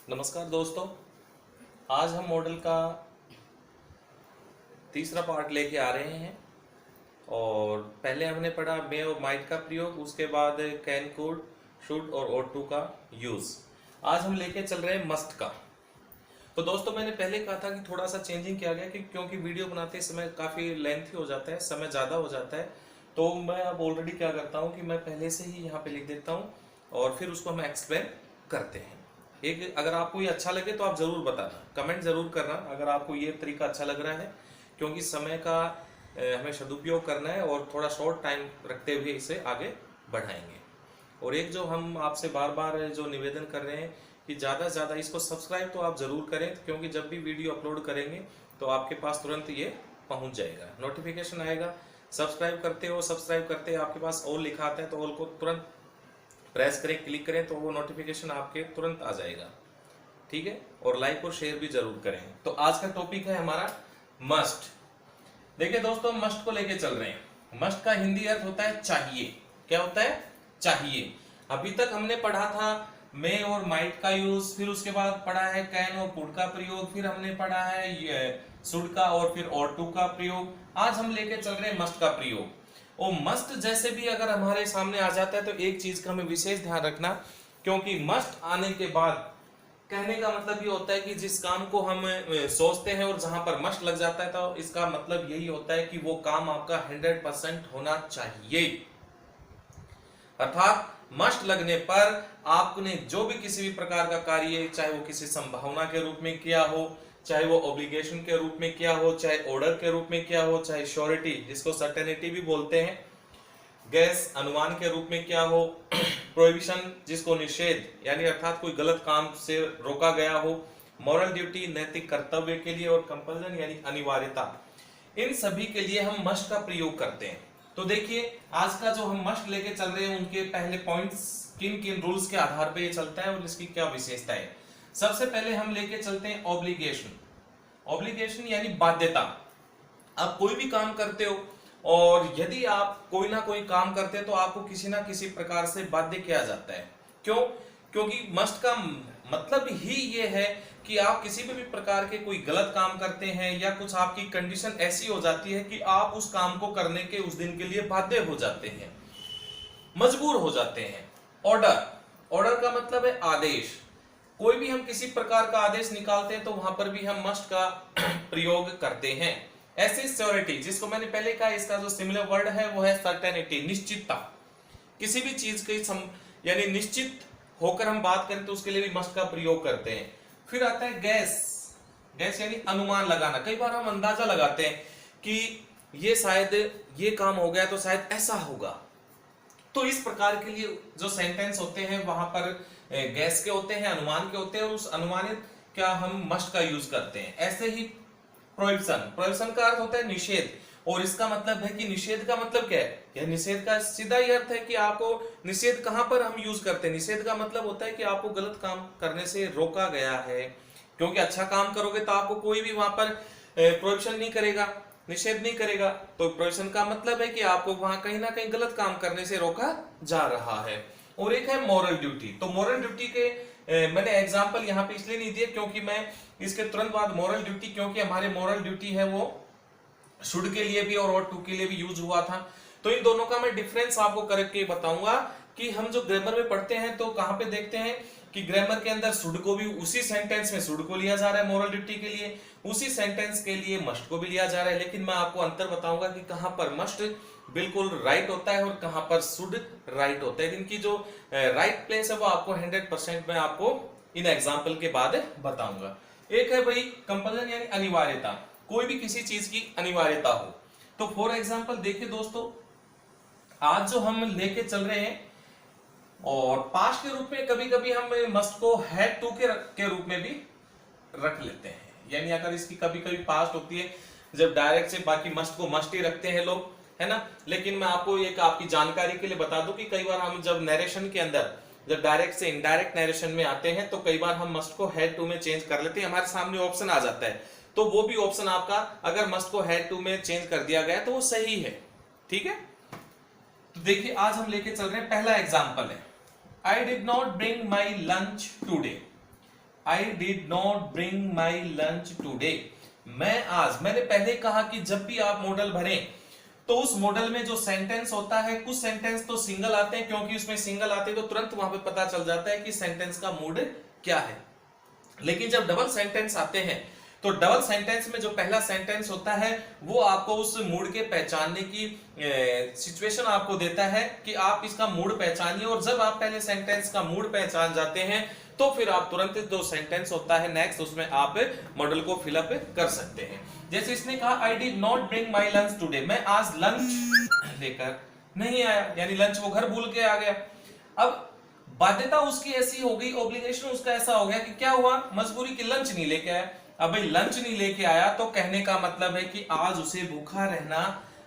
नमस्कार दोस्तों। आज हम मॉडल का तीसरा पार्ट लेके आ रहे हैं और पहले हमने पढ़ा मे और माइट का प्रयोग, उसके बाद कैन, कुड, शुड और ought to का यूज। आज हम लेके चल रहे हैं मस्ट का। तो दोस्तों मैंने पहले कहा था कि थोड़ा सा चेंजिंग किया गया क्योंकि वीडियो बनाते समय काफ़ी लेंथी हो जाता है, समय ज़्यादा हो जाता है। तो मैं अब ऑलरेडी क्या करता हूँ कि मैं पहले से ही यहाँ पे लिख देता हूँ और फिर उसको हम एक्सप्लेन करते हैं। एक अगर आपको ये अच्छा लगे तो आप ज़रूर बताना, कमेंट ज़रूर करना अगर आपको ये तरीका अच्छा लग रहा है, क्योंकि समय का हमें सदुपयोग करना है और थोड़ा शॉर्ट टाइम रखते हुए इसे आगे बढ़ाएंगे। और एक जो हम आपसे बार बार जो निवेदन कर रहे हैं कि ज़्यादा से ज़्यादा इसको सब्सक्राइब तो आप ज़रूर करें, क्योंकि जब भी वीडियो अपलोड करेंगे तो आपके पास तुरंत ये पहुंच जाएगा, नोटिफिकेशन आएगा। सब्सक्राइब करते हो, सब्सक्राइब करते आपके पास ऑल लिखा आता है तो ऑल को तुरंत प्रेस करें, क्लिक करें तो वो नोटिफिकेशन आपके तुरंत आ जाएगा। ठीक है, और लाइक और शेयर भी जरूर करें। तो आज का टॉपिक है हमारा मस्ट। देखिए दोस्तों, मस्ट को लेके चल रहे हैं। मस्ट का हिंदी अर्थ होता है चाहिए। क्या होता है? चाहिए। अभी तक हमने पढ़ा था मे और माइट का यूज, फिर उसके बाद पढ़ा है कैन और कुड का प्रयोग, फिर हमने पढ़ा है शुड का और फिर ought to का प्रयोग। आज हम लेके चल रहे हैं मस्ट का प्रयोग। और मस्ट जैसे भी अगर हमारे सामने आ जाता है तो एक चीज का हमें विशेष ध्यान रखना, क्योंकि मस्ट आने के बाद कहने का मतलब ये होता है कि जिस काम को हम सोचते हैं और जहां पर मस्ट लग जाता है तो इसका मतलब यही होता है कि वो काम आपका 100% होना चाहिए। अर्थात मस्ट लगने पर आपने जो भी किसी भी प्रकार का कार्य, चाहे वो किसी संभावना के रूप में किया हो, चाहे वो ऑब्लिगेशन के रूप में किया हो, चाहे ऑर्डर के रूप में किया हो, चाहे श्योरिटी जिसको सर्टेनिटी भी बोलते हैं, गैस अनुमान के रूप में क्या हो, प्रोहिबिशन जिसको निषेध यानी अर्थात कोई गलत काम से रोका गया हो, मॉरल ड्यूटी नैतिक कर्तव्य के लिए, और कंपल्सन यानी अनिवार्यता, इन सभी के लिए हम मस्ट का प्रयोग करते हैं। तो देखिए आज का जो हम मस्ट लेके चल रहे हैं उनके पहले पॉइंट्स किन किन रूल्स के आधार पर ये चलता है और इसकी क्या विशेषता है। सबसे पहले हम लेके चलते हैं ऑब्लिगेशन। ऑब्लिगेशन यानी बाध्यता। आप कोई भी काम करते हो और यदि आप कोई ना कोई काम करते हैं तो आपको किसी ना किसी प्रकार से बाध्य किया जाता है। क्यों? क्योंकि मस्ट का मतलब ही ये है कि आप किसी भी प्रकार के कोई गलत काम करते हैं या कुछ आपकी कंडीशन ऐसी हो जाती है कि आप उस काम को करने के उस दिन के लिए बाध्य हो जाते हैं, मजबूर हो जाते हैं। ऑर्डर, ऑर्डर का मतलब है आदेश। कोई भी हम किसी प्रकार का आदेश निकालते हैं तो वहां पर भी हम मस्ट का प्रयोग करते हैं। ऐसे श्योरिटी जिसको मैंने पहले कहा, इसका जो सिमिलर वर्ड है वो है सर्टेनिटी, निश्चितता। किसी भी चीज की यानी निश्चित होकर हम बात करें तो उसके लिए भी मस्ट का प्रयोग करते हैं। फिर आता है गैस। गैस यानी अनुमान लगाना। कई बार हम अंदाजा लगाते हैं कि ये शायद ये काम हो गया तो शायद ऐसा होगा, तो इस प्रकार के लिए जो सेंटेंस होते हैं वहां पर गैस के होते हैं, अनुमान के होते हैं, और उस अनुमानित क्या हम मस्ट का यूज करते हैं। ऐसे ही प्रोहिबिशन, प्रोहिबिशन का अर्थ होता है निषेध, और इसका मतलब है कि निषेध का मतलब क्या है? यह निषेध का सीधा ही अर्थ है कि आपको निषेध कहां पर हम यूज करते हैं। निषेध का मतलब होता है कि आपको गलत काम करने से रोका गया है, क्योंकि अच्छा काम करोगे तो आपको कोई भी वहां पर प्रोहिबिशन नहीं करेगा, निषेध नहीं करेगा। तो प्रोहिबिशन का मतलब है कि आपको वहां कहीं ना कहीं गलत काम करने से रोका जा रहा है। और एक है मॉरल ड्यूटी। तो मॉरल ड्यूटी के मैंने एग्जांपल यहाँ पे इसलिए नहीं दिए क्योंकि मैं इसके तुरंत बाद मॉरल ड्यूटी, क्योंकि हमारे मॉरल ड्यूटी है वो शुड के लिए भी और ought to के लिए भी यूज हुआ था, तो इन दोनों का मैं डिफरेंस आपको करके बताऊंगा कि हम जो ग्रामर में पढ़ते हैं तो कहां पे देखते हैं कि ग्रामर के अंदर शुड को भी उसी सेंटेंस में शुड को लिया जा रहा है मॉरल ड्यूटी के लिए, उसी सेंटेंस के लिए मस्ट को भी लिया जा रहा है। लेकिन मैं आपको अंतर बताऊंगा कि कहां पर मस्ट बिल्कुल राइट होता है और कहां पर शुड राइट होता है। इनकी जो राइट प्लेस है वो आपको 100% मैं आपको इन एग्जाम्पल के बाद बताऊंगा। एक है भाई कंपल्सन यानी अनिवार्यता, कोई भी किसी चीज की अनिवार्यता हो। तो फॉर एग्जाम्पल देखिए दोस्तों, आज जो हम लेके चल रहे हैं और पास्ट के रूप में कभी कभी हम मस्ट को हैड टू के रूप में भी रख लेते हैं। यानी अगर इसकी कभी कभी पास्ट होती है जब डायरेक्ट से, बाकी मस्ट को मस्ट ही रखते हैं लोग, है ना। लेकिन मैं आपको एक आपकी जानकारी के लिए बता दूं कि कई बार हम जब नरेशन के अंदर जब डायरेक्ट से इनडायरेक्ट नरेशन में आते हैं तो कई बार हम मस्ट को हैड टू में चेंज कर लेते हैं। हमारे सामने ऑप्शन आ जाता है तो वो भी ऑप्शन आपका अगर मस्ट को हैड टू में चेंज कर दिया गया तो वो सही है। ठीक है, तो देखिए आज हम लेके चल रहे हैं, पहला एग्जांपल है I did not bring my lunch today. I did not bring my lunch today. मैंने पहले कहा कि जब भी आप मॉडल भरें तो उस मॉडल में जो सेंटेंस होता है, कुछ सेंटेंस तो सिंगल आते हैं, क्योंकि उसमें सिंगल आते हैं तो तुरंत वहां पे पता चल जाता है कि सेंटेंस का मूड क्या है। लेकिन जब डबल सेंटेंस आते हैं तो डबल सेंटेंस में जो पहला सेंटेंस होता है वो आपको उस मूड के पहचानने की सिचुएशन आपको देता है कि आप इसका मूड पहचानिए, और जब आप पहले सेंटेंस का मूड पहचान जाते हैं तो फिर आप तुरंत जो सेंटेंस होता है नेक्स्ट उसमें आप मॉडल को फिलअप कर सकते हैं। जैसे इसने कहा I did not bring my lunch today, मैं आज लंच लेकर नहीं आया, यानी लंच वो घर भूल के आ गया। अब बाध्यता उसकी ऐसी हो गई, ऑब्लिगेशन उसका ऐसा हो गया कि क्या हुआ, मजबूरी की लंच नहीं लेके आया। अब भाई लंच नहीं लेके आया तो कहने का मतलब है कि आज उसे भूखा रहना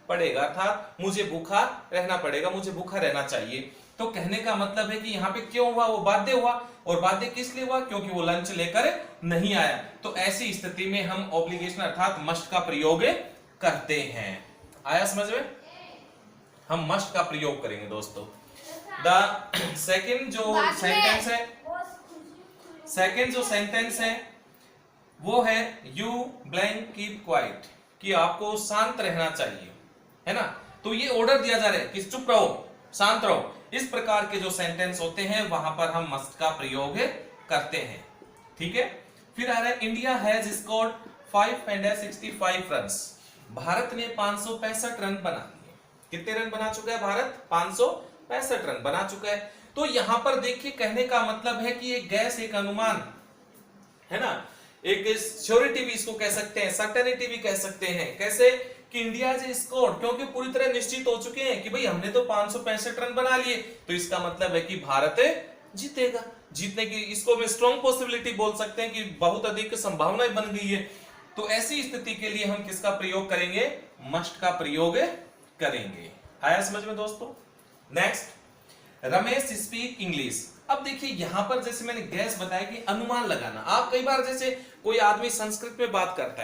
पड़ेगा, था मुझे भूखा रहना पड़ेगा, मुझे भूखा रहना चाहिए। तो कहने का मतलब है कि यहाँ पे क्यों हुआ, वो बाध्य हुआ, और बाध्य किस लिए हुआ, क्योंकि वो लंच लेकर नहीं आया। तो ऐसी स्थिति में हम ऑब्लिगेशन अर्थात मस्ट का प्रयोग करते हैं। आया समझ में, हम मस्ट का प्रयोग करेंगे दोस्तों। द सेकेंड जो सेंटेंस है वो है यू ब्लैंक कीप क्वाइट, कि आपको शांत रहना चाहिए, है ना। तो ये ऑर्डर दिया जा रहा है कि चुप रहो, शांत रहो। इस प्रकार के जो सेंटेंस होते हैं वहां पर हम मस्ट का प्रयोग करते हैं, ठीक है। फिर आ रहा है India has scored 565 runs, Bharat ने 565 रन बना लिए। कितने रन बना चुका है भारत, 565 रन बना चुका है। तो यहां पर देखिए कहने का मतलब है कि एक गैस, एक अनुमान, है ना, एक श्योरिटी भी इसको कह सकते हैं, सर्टेनिटी भी कह सकते हैं। कैसे कि इंडिया इज स्कोर्ड, क्योंकि पूरी तरह निश्चित हो चुके हैं कि भाई हमने तो 565 रन बना लिए, तो इसका मतलब है कि भारत जीतेगा। जीतने की इसको मैं स्ट्रॉन्ग पॉसिबिलिटी बोल सकते हैं कि बहुत अधिक संभावनाएं बन गई है। तो ऐसी स्थिति के लिए हम किसका प्रयोग करेंगे, मस्ट का प्रयोग करेंगे। आया समझ में दोस्तों। Next, Ramesh speak English. अब देखिए यहां पर जैसे मैंने गैस बताया कि अनुमान लगाना, आप कई बार जैसे कोई आदमी संस्कृत में बात करता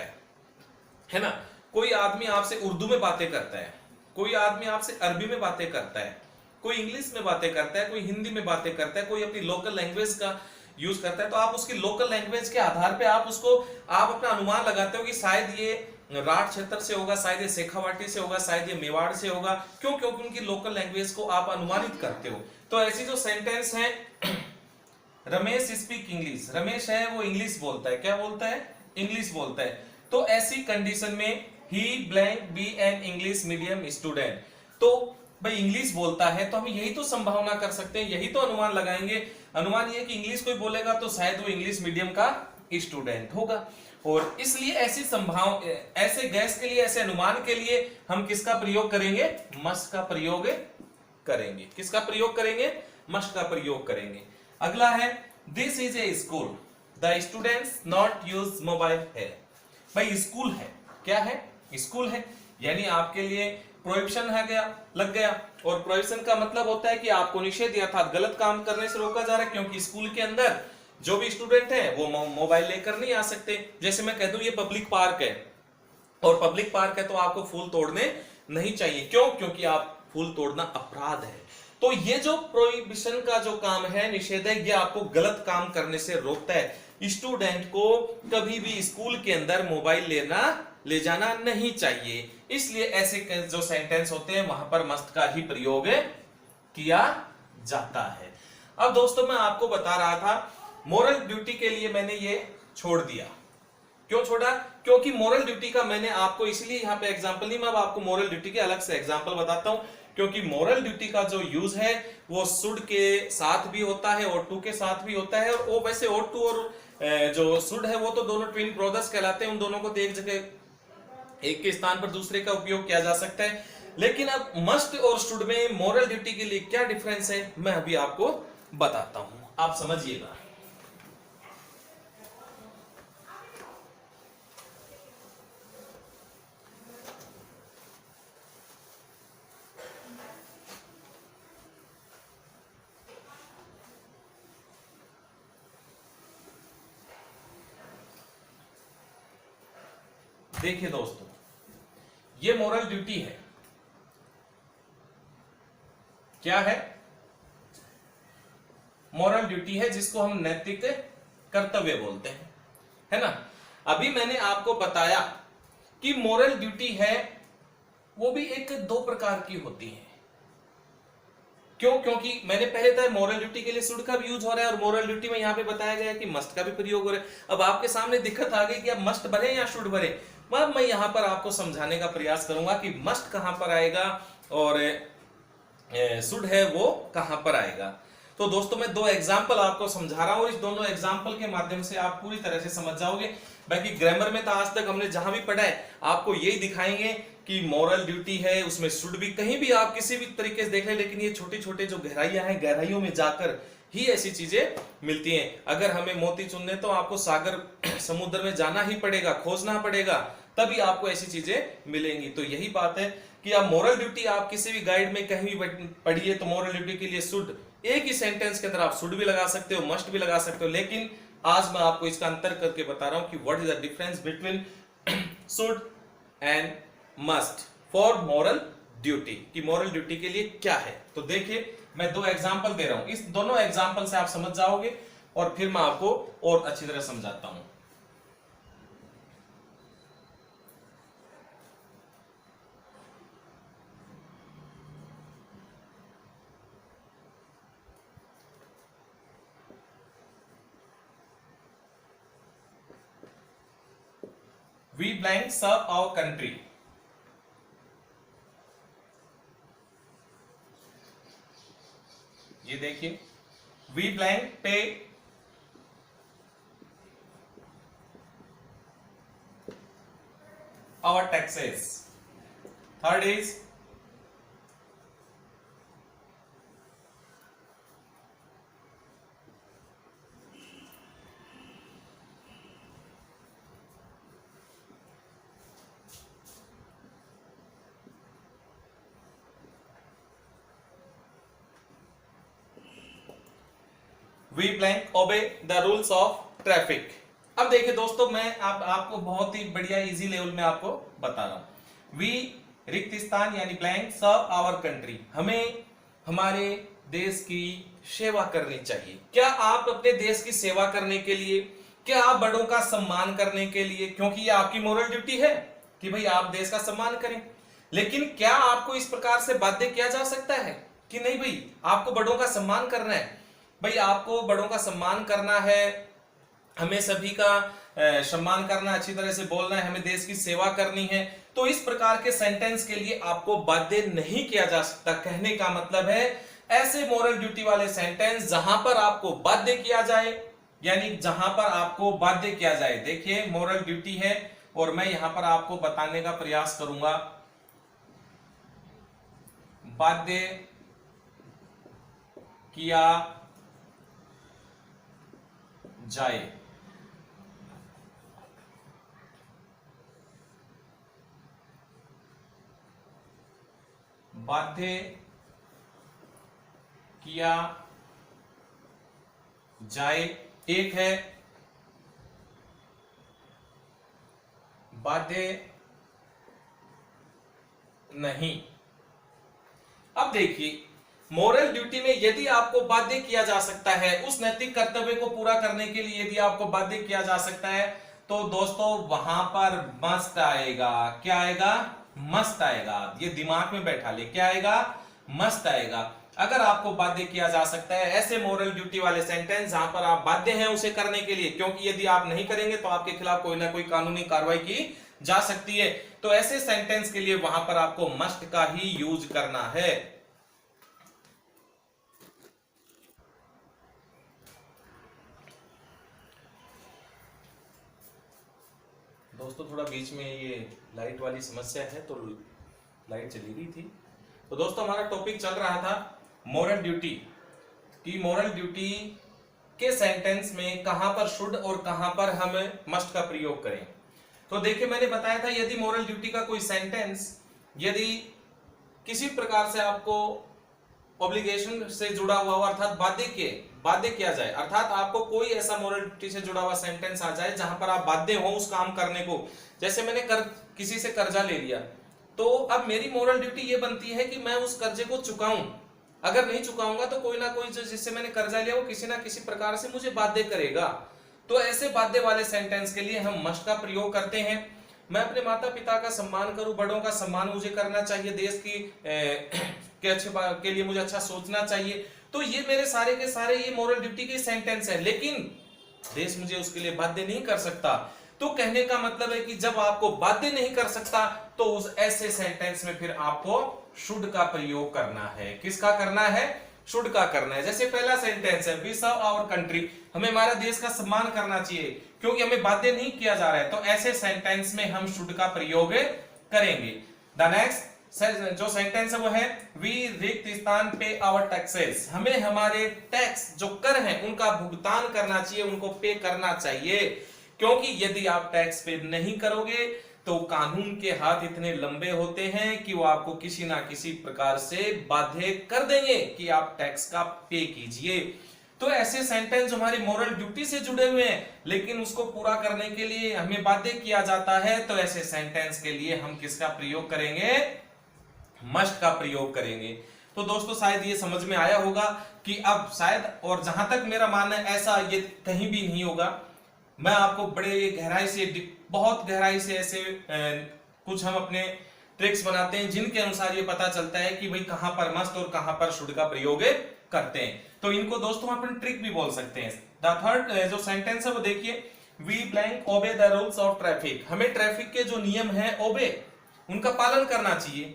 है ना, कोई आदमी आपसे उर्दू में बातें करता है, कोई आदमी आपसे अरबी में बातें करता है, कोई इंग्लिश में बातें करता है, कोई हिंदी में बातें करता है, कोई अपनी लोकल लैंग्वेज का यूज करता है। तो आप उसकी लोकल लैंग्वेज के आधार पे आप अपना अनुमान लगाते हो कि शायद ये राठ क्षेत्र से होगा, शायद ये शेखावाटी से होगा, शायद ये मेवाड़ से होगा। क्यों, क्योंकि उनकी लोकल लैंग्वेज को आप अनुमानित करते हो। तो ऐसी जो सेंटेंस है, रमेश स्पीक इंग्लिश, रमेश है वो इंग्लिश बोलता है, क्या बोलता है, इंग्लिश बोलता है। तो ऐसी कंडीशन में ही blank be an English medium student, तो भाई इंग्लिश बोलता है तो हम यही तो संभावना कर सकते हैं, यही तो अनुमान लगाएंगे। अनुमान ये कि इंग्लिश कोई बोलेगा तो शायद वो इंग्लिश मीडियम का स्टूडेंट होगा। और इसलिए ऐसे गैस के लिए, ऐसे अनुमान के लिए हम किसका प्रयोग करेंगे, मस्ट का प्रयोग करेंगे। किसका प्रयोग करेंगे, मस्ट का प्रयोग करेंगे। अगला है this is a school, the students not use mobile है। भाई स्कूल है, क्या है, स्कूल है, यानी आपके लिए प्रोहिबिशन है गया, लग गया। और प्रोहिबिशन का मतलब होता है कि आपको निषेध अर्थात गलत काम करने से रोका जा रहा है, क्योंकि स्कूल के अंदर जो भी स्टूडेंट है वो मोबाइल लेकर नहीं आ सकते। जैसे मैं कह दूं ये पब्लिक पार्क है, और पब्लिक पार्क है तो आपको फूल तोड़ने नहीं चाहिए। क्यों, क्योंकि आप फूल तोड़ना अपराध है। तो ये जो प्रोहिबिशन का जो काम है, निषेध है, ये आपको गलत काम करने से रोकता है। स्टूडेंट को कभी भी स्कूल के अंदर मोबाइल ले जाना नहीं चाहिए। इसलिए ऐसे जो सेंटेंस होते हैं वहां पर मस्ट का ही प्रयोग किया जाता है। अब दोस्तों मैं आपको बता रहा था मोरल ड्यूटी के लिए मैंने ये छोड़ दिया। क्यों छोड़ा, क्योंकि मोरल ड्यूटी का मैंने आपको इसलिए यहाँ पे एग्जांपल नहीं, मैं अब आपको मोरल ड्यूटी के अलग से एग्जांपल बताता हूं। क्योंकि मोरल ड्यूटी का जो यूज है वो शुड के साथ भी होता है और टू के साथ भी होता है। और वो वैसे और टू और जो शुड है वो तो दोनों ट्विन ब्रदर्स कहलाते हैं, उन दोनों को तो एक जगह, एक के स्थान पर दूसरे का उपयोग किया जा सकता है। लेकिन अब मस्ट और शुड में मोरल ड्यूटी के लिए क्या डिफरेंस है मैं अभी आपको बताता हूं, आप समझिएगा। देखिए दोस्तों, ये मोरल ड्यूटी है, क्या है, मोरल ड्यूटी है जिसको हम नैतिक कर्तव्य बोलते हैं, है ना। अभी मैंने आपको बताया कि मोरल ड्यूटी है वो भी एक दो प्रकार की होती है। क्यों? क्योंकि मैंने पहले बताया मोरल ड्यूटी के लिए शुड का भी यूज हो रहा है और मोरल ड्यूटी में यहां पे बताया गया है कि मस्ट का भी प्रयोग हो रहा है। अब आपके सामने दिक्कत आ गई कि अब मस्ट भरे या शुड भरे। मैं यहां पर आपको समझाने का प्रयास करूंगा कि मस्ट कहां पर आएगा और शुड है वो कहां पर आएगा। तो दोस्तों मैं दो एग्जाम्पल आपको समझा रहा हूं और इस दोनों एग्जाम्पल के माध्यम से आप पूरी तरह से समझ जाओगे। बाकी ग्रामर में तो आज तक हमने जहां भी पढ़ा है आपको यही दिखाएंगे कि मोरल ड्यूटी है उसमें शुड भी, कहीं भी आप किसी भी तरीके से देख ले, लेकिन ये छोटी छोटे जो गहराइयां हैं, गहराइयों में जाकर ही ऐसी चीजें मिलती हैं। अगर हमें मोती चुनने तो आपको सागर समुद्र में जाना ही पड़ेगा, खोजना पड़ेगा, तभी आपको ऐसी चीजें मिलेंगी। तो यही बात है कि आप मोरल ड्यूटी आप किसी भी गाइड में कहीं भी पढ़िए तो मोरल ड्यूटी के लिए शुड, एक ही सेंटेंस के अंदर आप शुड भी लगा सकते हो, मस्ट भी लगा सकते हो, लेकिन आज मैं आपको इसका अंतर करके बता रहा हूं कि what is the difference between should and must for moral duty, कि मोरल ड्यूटी के लिए क्या है। तो देखिए मैं दो एग्जांपल दे रहा हूं, इस दोनों एग्जांपल से आप समझ जाओगे और फिर मैं आपको और अच्छी तरह समझाता हूं। We blank serve our country. ये देखिए we blank pay our taxes. Third is we blank obey the rules of traffic. अब देखिए दोस्तों मैं आपको बहुत ही बढ़िया इजी लेवल में आपको बता रहा हूं। वी रिक्त स्थान यानी ब्लैंक सर्व आवर कंट्री, हमें हमारे देश की सेवा करनी चाहिए। क्या आप अपने देश की सेवा करने के लिए, क्या आप बड़ों का सम्मान करने के लिए, क्योंकि ये आपकी मोरल ड्यूटी है कि भाई आप देश का सम्मान करें, लेकिन क्या आपको इस प्रकार से बाध्य किया जा सकता है कि नहीं भाई आपको बड़ों का सम्मान करना है, भाई आपको बड़ों का सम्मान करना है, हमें सभी का सम्मान करना, अच्छी तरह से बोलना है, हमें देश की सेवा करनी है, तो इस प्रकार के सेंटेंस के लिए आपको बाध्य नहीं किया जा सकता। कहने का मतलब है ऐसे मोरल ड्यूटी वाले सेंटेंस जहां पर आपको बाध्य किया जाए, यानी जहां पर आपको बाध्य किया जाए। देखिए मोरल ड्यूटी है और मैं यहां पर आपको बताने का प्रयास करूंगा बाध्य किया जाए। बाध्य किया जाए एक है, बाध्य नहीं। अब देखिए मोरल ड्यूटी में यदि आपको बाध्य किया जा सकता है, उस नैतिक कर्तव्य को पूरा करने के लिए यदि आपको बाध्य किया जा सकता है, तो दोस्तों वहां पर मस्ट आएगा। क्या आएगा? मस्ट आएगा। ये दिमाग में बैठा ले, क्या आएगा? मस्ट आएगा। अगर आपको बाध्य किया जा सकता है, ऐसे मोरल ड्यूटी वाले सेंटेंस जहां पर आप बाध्य हैं उसे करने के लिए, क्योंकि यदि आप नहीं करेंगे तो आपके खिलाफ कोई ना कोई कानूनी कार्रवाई की जा सकती है, तो ऐसे सेंटेंस के लिए वहां पर आपको मस्ट का ही यूज करना है। दोस्तों थोड़ा बीच में ये लाइट वाली समस्या है तो लाइट चली गई थी। तो दोस्तों हमारा टॉपिक चल रहा था मोरल ड्यूटी, कि मोरल ड्यूटी के सेंटेंस में कहां पर शुड और कहां पर हम मस्ट का प्रयोग करें। तो देखिए मैंने बताया था यदि मोरल ड्यूटी का कोई सेंटेंस यदि किसी प्रकार से आपको ऑब्लिगेशन से जुड़ा हुआ हो, अर्थात बाध्य किया जाए, अर्थात आपको कोई ऐसा मोरल ड्यूटी से जुड़ा हुआ सेंटेंस आ जाए जहां पर आप बाध्य हो उस काम करने को। जैसे मैंने किसी से कर्जा ले लिया, तो अब मेरी मोरल ड्यूटी ये बनती है कि मैं उस कर्जे को चुकाऊं। अगर नहीं चुकाऊंगा तो कोई ना कोई जिससे मैंने कर्जा लिया वो किसी ना किसी प्रकार से मुझे बाध्य करेगा। तो ऐसे बाध्य वाले सेंटेंस के लिए हम मस्ट का प्रयोग करते हैं। मैं अपने माता पिता का सम्मान करूं, बड़ों का सम्मान मुझे करना चाहिए, देश की के अच्छे के लिए मुझे अच्छा सोचना चाहिए। तो ये मेरे सारे के सारे ये मोरल ड्यूटी के सेंटेंस है, लेकिन देश मुझे उसके लिए बाध्य नहीं कर सकता। तो कहने का मतलब है कि जब आपको बाध्य नहीं कर सकता तो उस ऐसे सेंटेंस में फिर आपको शुड का प्रयोग करना है। किसका करना है? शुड का करना है। जैसे पहला सेंटेंस है वी सर्व आवर कंट्री, हमें हमारा देश का सम्मान करना चाहिए क्योंकि हमें बाध्य नहीं किया जा रहा है, तो ऐसे सेंटेंस में हम शुड का प्रयोग करेंगे। द नेक्स्ट जो सेंटेंस है वो है वी रिक्त स्थान पे आवर टैक्सेस, हमें हमारे टैक्स जो कर हैं उनका भुगतान करना चाहिए, उनको पे करना चाहिए, क्योंकि यदि आप टैक्स पे नहीं करोगे तो कानून के हाथ इतने लंबे होते हैं कि वो आपको किसी ना किसी प्रकार से बाध्य कर देंगे कि आप टैक्स का पे कीजिए। तो ऐसे सेंटेंस हमारी मोरल ड्यूटी से जुड़े हुए हैं, लेकिन उसको पूरा करने के लिए हमें बाध्य किया जाता है, तो ऐसे सेंटेंस के लिए हम किसका प्रयोग करेंगे? मस्ट का प्रयोग करेंगे। तो दोस्तों शायद ये समझ में आया होगा कि अब शायद, और जहां तक मेरा मानना है ऐसा ये कहीं भी नहीं होगा, मैं आपको बड़े गहराई से, बहुत गहराई से ऐसे कुछ हम अपने ट्रिक्स बनाते हैं जिनके अनुसार ये पता चलता है कि भाई कहां पर मस्ट और कहां पर शुड का प्रयोग करते हैं। तो इनको दोस्तों अपन ट्रिक भी बोल सकते हैं। द थर्ड जो सेंटेंस है वो देखिए, we blank obey the rules of traffic, हमें ट्रैफिक के जो नियम है ओबे, उनका पालन करना चाहिए।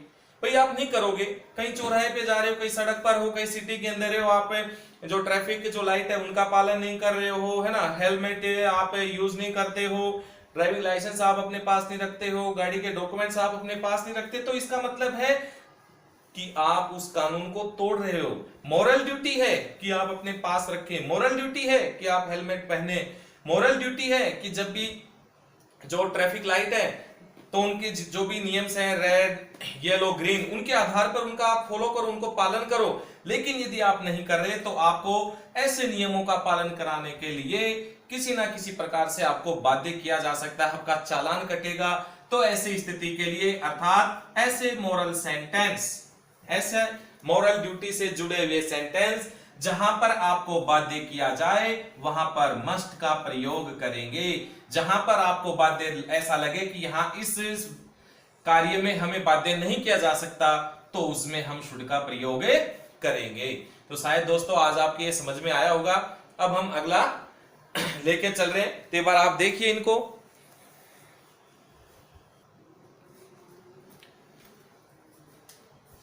भाई आप नहीं करोगे, कहीं चौराहे पे जा रहे हो, कहीं सड़क पर हो, कहीं सिटी के अंदर हो, आप जो ट्रैफिक के जो लाइट है उनका पालन नहीं कर रहे हो, है ना, हेलमेट आप यूज नहीं करते हो, ड्राइविंग लाइसेंस आप अपने पास नहीं रखते हो, गाड़ी के डॉक्यूमेंट्स आप अपने पास नहीं रखते, तो इसका मतलब है कि आप उस कानून को तोड़ रहे हो। मोरल ड्यूटी है कि आप अपने पास रखें, मोरल ड्यूटी है कि आप हेलमेट पहने, मोरल ड्यूटी है कि जब भी जो ट्रैफिक लाइट है तो उनके जो भी नियम्स हैं, रेड, येलो, ग्रीन, उनके आधार पर उनका आप फॉलो करो, उनको पालन करो। लेकिन यदि आप नहीं कर रहे तो आपको ऐसे नियमों का पालन कराने के लिए किसी ना किसी प्रकार से आपको बाध्य किया जा सकता है, आपका चालान कटेगा। तो ऐसी स्थिति के लिए, अर्थात ऐसे मोरल सेंटेंस, ऐसे मोरल ड्यूटी से जुड़े हुए सेंटेंस जहां पर आपको बाध्य किया जाए वहां पर मस्ट का प्रयोग करेंगे। जहां पर आपको बाध्य ऐसा लगे कि यहां इस कार्य में हमें बाध्य नहीं किया जा सकता तो उसमें हम शुड का प्रयोग करेंगे। तो शायद दोस्तों आज आपके ये समझ में आया होगा। अब हम अगला लेके चल रहे हैं, तो एक बार आप देखिए इनको।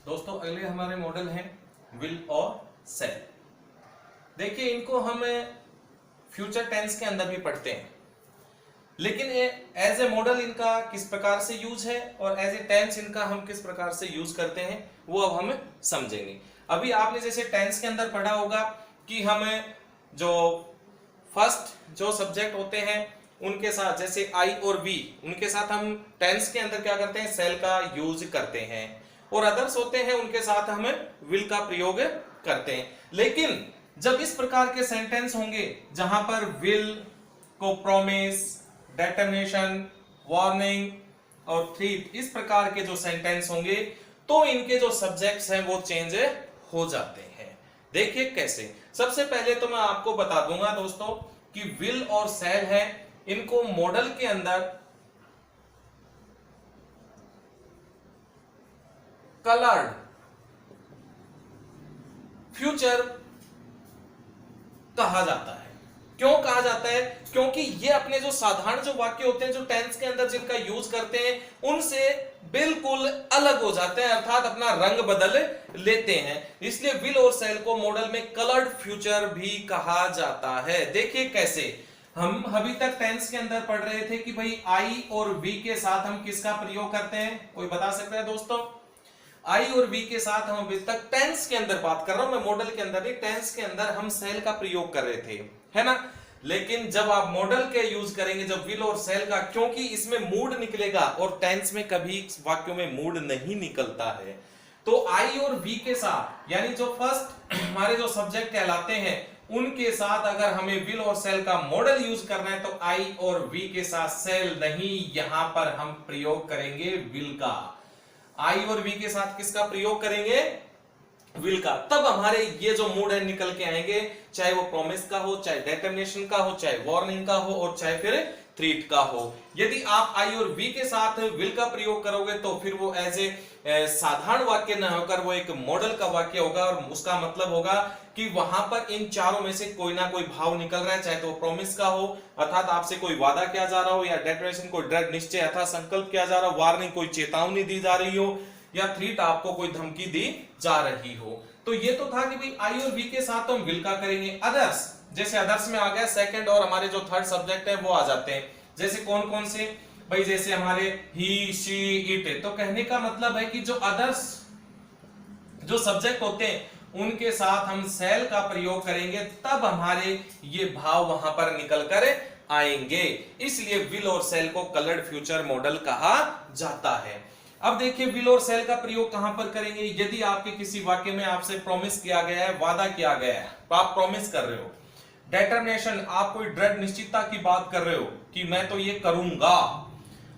दोस्तों अगले हमारे मॉडल हैं विल और सेल। देखिए इनको हम फ्यूचर टेंस के अंदर भी पढ़ते हैं, लेकिन एज ए मॉडल इनका किस प्रकार से यूज है और एज ए टेंस इनका हम किस प्रकार से यूज करते हैं वो अब हम समझेंगे। अभी आपने जैसे टेंस के अंदर पढ़ा होगा कि हम जो फर्स्ट जो सब्जेक्ट होते हैं उनके साथ, जैसे आई और वी, उनके साथ हम टेंस के अंदर क्या करते हैं? सेल का यूज करते हैं, और अदर्स होते हैं उनके साथ हम विल का प्रयोग करते हैं। लेकिन जब इस प्रकार के सेंटेंस होंगे जहां पर विल को प्रॉमिस, डेटरमिनेशन, वार्निंग और थ्रेट, इस प्रकार के जो सेंटेंस होंगे तो इनके जो सब्जेक्ट्स हैं वो चेंज हो जाते हैं। देखिए कैसे। सबसे पहले तो मैं आपको बता दूंगा दोस्तों कि विल और सेल है, इनको मॉडल के अंदर कलर्ड फ्यूचर कहा जाता है। क्यों कहा जाता है? क्योंकि ये अपने जो साधारण जो वाक्य होते हैं जो टेंस के अंदर जिनका यूज करते हैं उनसे बिल्कुल अलग हो जाते हैं, अर्थात अपना रंग बदल लेते हैं। इसलिए विल और सेल को मॉडल में कलर्ड फ्यूचर भी कहा जाता है। देखिए कैसे। हम अभी तक टेंस के अंदर पढ़ रहे थे कि भाई आई और वी के साथ हम किसका प्रयोग करते हैं? कोई बता सकता है दोस्तों? आई और वी के साथ हम अभी तक टेंस के अंदर बात कर रहा हूं मैं, मॉडल के अंदर नहीं, टेंस के अंदर हम सेल का प्रयोग कर रहे थे, है ना। लेकिन जब आप मॉडल के यूज करेंगे, जब विल और सेल का, क्योंकि इसमें मूड निकलेगा और टेंस में कभी वाक्यों में मूड नहीं निकलता है, तो आई और वी के साथ, यानी जो फर्स्ट हमारे जो सब्जेक्ट कहलाते हैं उनके साथ अगर हमें विल और सेल का मॉडल यूज करना है तो आई और वी के साथ सेल नहीं, यहां पर हम प्रयोग करेंगे विल का। आई और वी के साथ किसका प्रयोग करेंगे? विल का, तब हमारे ये जो मूड है निकल के आएंगे, चाहे वो प्रॉमिस का हो, चाहे डिटरमिनेशन का हो, चाहे वार्निंग का हो, और चाहे फिर थ्रेट का हो। यदि आप आई और वी के साथ विल का प्रयोग करोगे तो फिर वो एज ए साधारण वाक्य न होकर वो एक मॉडल का वाक्य होगा, और उसका मतलब होगा कि वहां पर इन चारों में से कोई ना कोई भाव निकल रहा है, चाहे तो प्रॉमिस का हो अर्थात आपसे कोई वादा किया जा रहा हो, या डिक्लेरेशन कोई दृढ़ निश्चय अर्थात संकल्प किया जा रहा हो, वार्निंग कोई चेतावनी दी जा रही हो, या थ्रेट आपको कोई धमकी दी जा रही हो। तो ये तो था कि भाई आई और वी के साथ तो हम विल का करेंगे। अदर्स, जैसे अदर्स में आ गया सेकंड और हमारे जो थर्ड सब्जेक्ट है वो आ जाते हैं। जैसे कौन कौन से भाई, जैसे हमारे ही, शी, इट। तो कहने का मतलब है कि जो अदर्स जो सब्जेक्ट होते हैं उनके साथ हम सेल का प्रयोग करेंगे, तब हमारे ये भाव वहां पर निकल कर आएंगे। इसलिए विल और सेल को कलर्ड फ्यूचर मॉडल कहा जाता है। अब देखिए विल और सेल का प्रयोग कहां पर करेंगे। यदि आपके किसी वाक्य में आपसे प्रॉमिस किया गया है, वादा किया गया है, तो आप प्रॉमिस कर रहे हो। डिटरमिनेशन, आप कोई दृढ़ निश्चितता की बात कर रहे हो कि मैं तो ये करूंगा।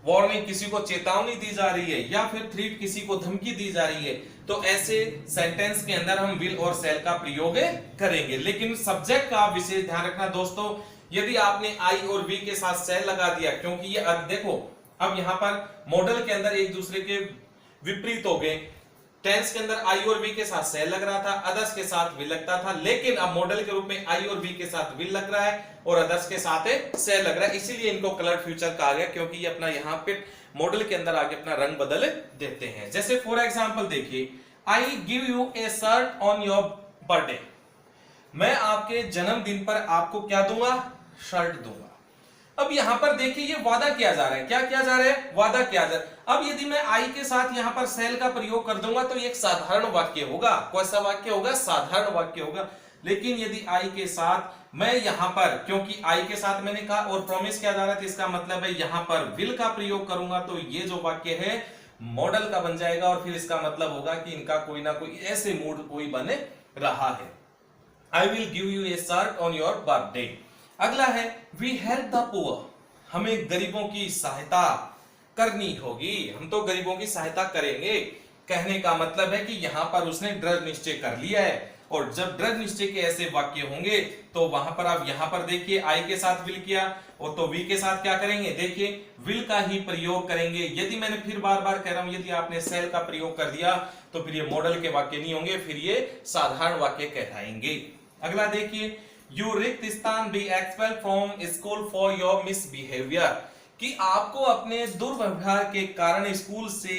वार्निंग, किसी को चेतावनी दी जा रही है, या फिर थ्रेट, किसी को धमकी दी जा रही है। तो ऐसे सेंटेंस के अंदर हम विल और सेल का प्रयोग करेंगे। लेकिन सब्जेक्ट का विशेष ध्यान रखना दोस्तों, यदि आपने आई और वी के साथ सेल लगा दिया, क्योंकि ये अब देखो अब यहां पर मॉडल के अंदर एक दूसरे के विपरीत हो गए। टेंस के अंदर आई और वी के साथ सेल लग रहा था, अदर्स के साथ विल लगता था, लेकिन अब मॉडल के रूप में आई और वी के साथ विल लग रहा है और अदर्स के साथ सेल लग रहा है। इसीलिए इनको कलर्ड फ्यूचर कहा गया, क्योंकि ये अपना यहाँ पे मॉडल के अंदर आगे अपना रंग बदल देते हैं। जैसे फॉर एग्जांपल देखिए, I give U A shirt on your birthday. मैं आपके जन्मदिन पर आपको क्या दूंगा? शर्ट दूंगा। अब यहां पर देखिए ये वादा किया जा रहा है। क्या किया जा रहा है? वादा किया जा रहा है। अब यदि मैं आई के साथ यहां पर सेल का प्रयोग कर दूंगा तो ये एक साधारण वाक्य होगा। कौन सा वाक्य होगा? साधारण वाक्य होगा। लेकिन यदि आई के साथ मैं यहां पर, क्योंकि आई के साथ मैंने कहा और प्रॉमिस किया जा रहा है, तो इसका मतलब है यहां पर विल का प्रयोग करूंगा तो ये जो वाक्य है मॉडल का बन जाएगा, और फिर इसका मतलब होगा कि इनका कोई ना कोई ऐसे मूड कोई बने रहा है। I will give U A shirt on your birthday. अगला है वी हेल्प द पुअर। हमें गरीबों की सहायता करनी होगी, हम तो गरीबों की सहायता करेंगे। कहने का मतलब है कि यहां पर उसने दृढ़ निश्चय कर लिया है, और जब दृढ़ निश्चय के ऐसे वाक्य होंगे तो वहां पर आप यहां पर देखिए आई के साथ विल किया, और तो वी के साथ क्या करेंगे? देखिए विल का ही प्रयोग करेंगे। यदि मैंने फिर बार बार कह रहा हूं, यदि आपने सेल का प्रयोग कर दिया तो फिर ये मॉडल के वाक्य नहीं होंगे, फिर ये साधारण वाक्य कहलाएंगे। अगला देखिए, यू रिक्त स्थान be expel from school for your misbehaviour. कि आपको अपने दुर्व्यवहार के कारण स्कूल से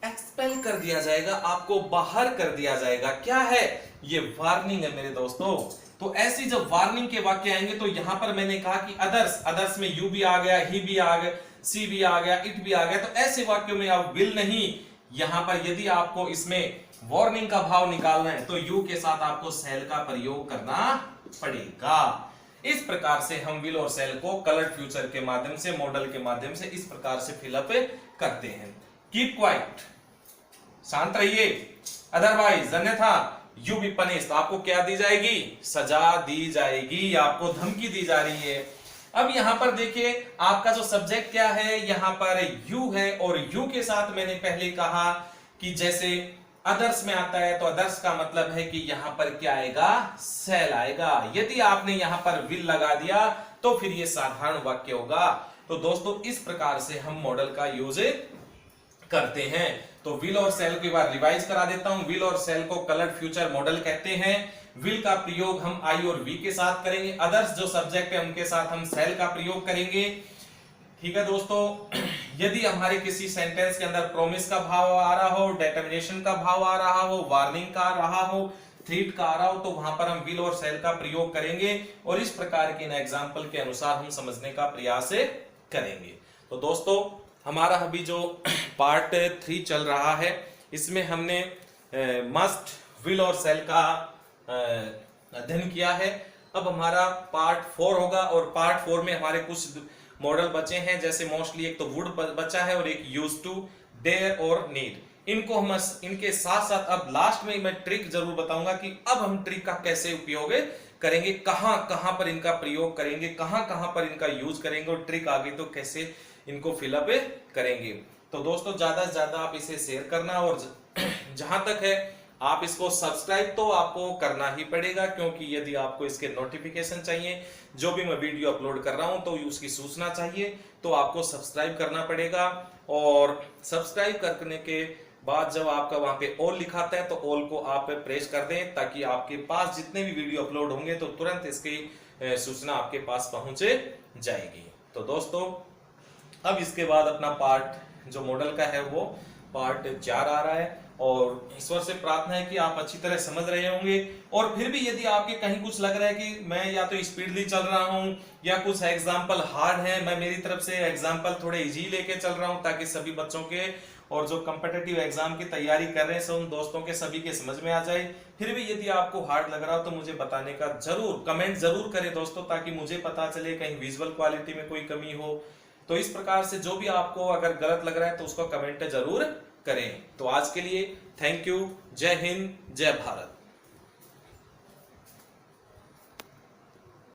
एक्सपेल कर दिया जाएगा, आपको बाहर कर दिया जाएगा। क्या है ये? वार्निंग है मेरे दोस्तों। तो ऐसी जब वार्निंग के वाक्य आएंगे तो यहां पर मैंने कहा कि अदर्स, अदर्स में यू भी आ गया, ही भी आ गया, सी भी आ गया, इट भी आ गया। तो ऐसे वाक्यों में आप विल नहीं, यहां पर यदि आपको इसमें वार्निंग का भाव निकालना है तो यू के साथ आपको सेल का प्रयोग करना पड़ेगा। इस प्रकार से हम विल और सेल को कलर्ड फ्यूचर के माध्यम से, मॉडल के माध्यम से इस प्रकार से फिलअप करते हैं। कीप क्वाइट, शांत रहिए, अदरवाइज अन्यथा यू बी पनिश, तो आपको क्या दी जाएगी? सजा दी जाएगी, आपको धमकी दी जा रही है। अब यहां पर देखिए आपका जो सब्जेक्ट क्या है, यहां पर यू है, और यू के साथ मैंने पहले कहा कि जैसे अदर्स में आता है तो अदर्स का मतलब है कि यहां पर क्या आएगा? सेल आएगा। यदि आपने यहां पर विल लगा दिया तो फिर ये साधारण वाक्य होगा। तो दोस्तों इस प्रकार से हम मॉडल का यूज करते हैं। तो विल और सेल के बाद रिवाइज करा देता हूं। विल और सेल को कलर्ड फ्यूचर मॉडल कहते हैं। विल का प्रयोग हम आई और वी के साथ करेंगे, अदर्स जो सब्जेक्ट है उनके साथ हम सेल का प्रयोग करेंगे। ठीक है दोस्तों, यदि हमारे किसी सेंटेंस के अंदर प्रॉमिस का भाव आ रहा हो, डिटरमिनेशन का भाव आ रहा हो, वार्निंग का आ रहा हो, थ्रेट का आ रहा हो, तो वहां पर हम विल और सेल का प्रयोग करेंगे, और इस प्रकार के एग्जांपल के अनुसार हम समझने का प्रयास करेंगे। तो दोस्तों हमारा अभी जो पार्ट 3 चल रहा है, इसमें हमने मस्ट, विल और सेल का अध्ययन किया है। अब हमारा पार्ट 4 होगा, और पार्ट 4 में हमारे कुछ मॉडल बचे हैं। जैसे मोस्टली एक तो वुड बचा है और एक यूज टू, डेयर और नीड। इनको हम इनके साथ साथ अब लास्ट में मैं ट्रिक जरूर बताऊंगा कि अब हम ट्रिक का कैसे उपयोग करेंगे, कहां कहां पर इनका प्रयोग करेंगे, कहां कहां पर इनका यूज करेंगे, और ट्रिक आगे तो कैसे इनको फिलअप करेंगे। तो दोस्तों ज्यादा से ज्यादा आप इसे शेयर करना, और जहां तक है आप इसको सब्सक्राइब तो आपको करना ही पड़ेगा, क्योंकि यदि आपको इसके नोटिफिकेशन चाहिए, जो भी मैं वीडियो अपलोड कर रहा हूं तो उसकी सूचना चाहिए, तो आपको सब्सक्राइब करना पड़ेगा। और सब्सक्राइब करने के बाद जब आपका वहां पे ऑल लिखाता है तो ऑल को आप प्रेस कर दें, ताकि आपके पास जितने भी वीडियो अपलोड होंगे तो तुरंत इसकी सूचना आपके पास पहुंच जाएगी। तो दोस्तों, अब इसके बाद अपना पार्ट जो मॉडल का है वो पार्ट 4 आ रहा है, और ईश्वर से प्रार्थना है कि आप अच्छी तरह समझ रहे होंगे। और फिर भी यदि आपके कहीं कुछ लग रहा है कि मैं या तो स्पीडली चल रहा हूं या कुछ एग्जाम्पल हार्ड है, मैं मेरी तरफ से एग्जाम्पल थोड़े इजी लेके चल रहा हूं ताकि सभी बच्चों के और जो कम्पिटिटिव एग्जाम की तैयारी कर रहे हैं उन दोस्तों के सभी के समझ में आ जाए। फिर भी यदि आपको हार्ड लग रहा हो तो मुझे बताने का जरूर कमेंट जरूर करें दोस्तों, ताकि मुझे पता चले कहीं विजुअल क्वालिटी में कोई कमी हो। तो इस प्रकार से जो भी आपको अगर गलत लग रहा है तो उसको कमेंट जरूर करें। तो आज के लिए थैंक यू। जय हिंद, जय भारत।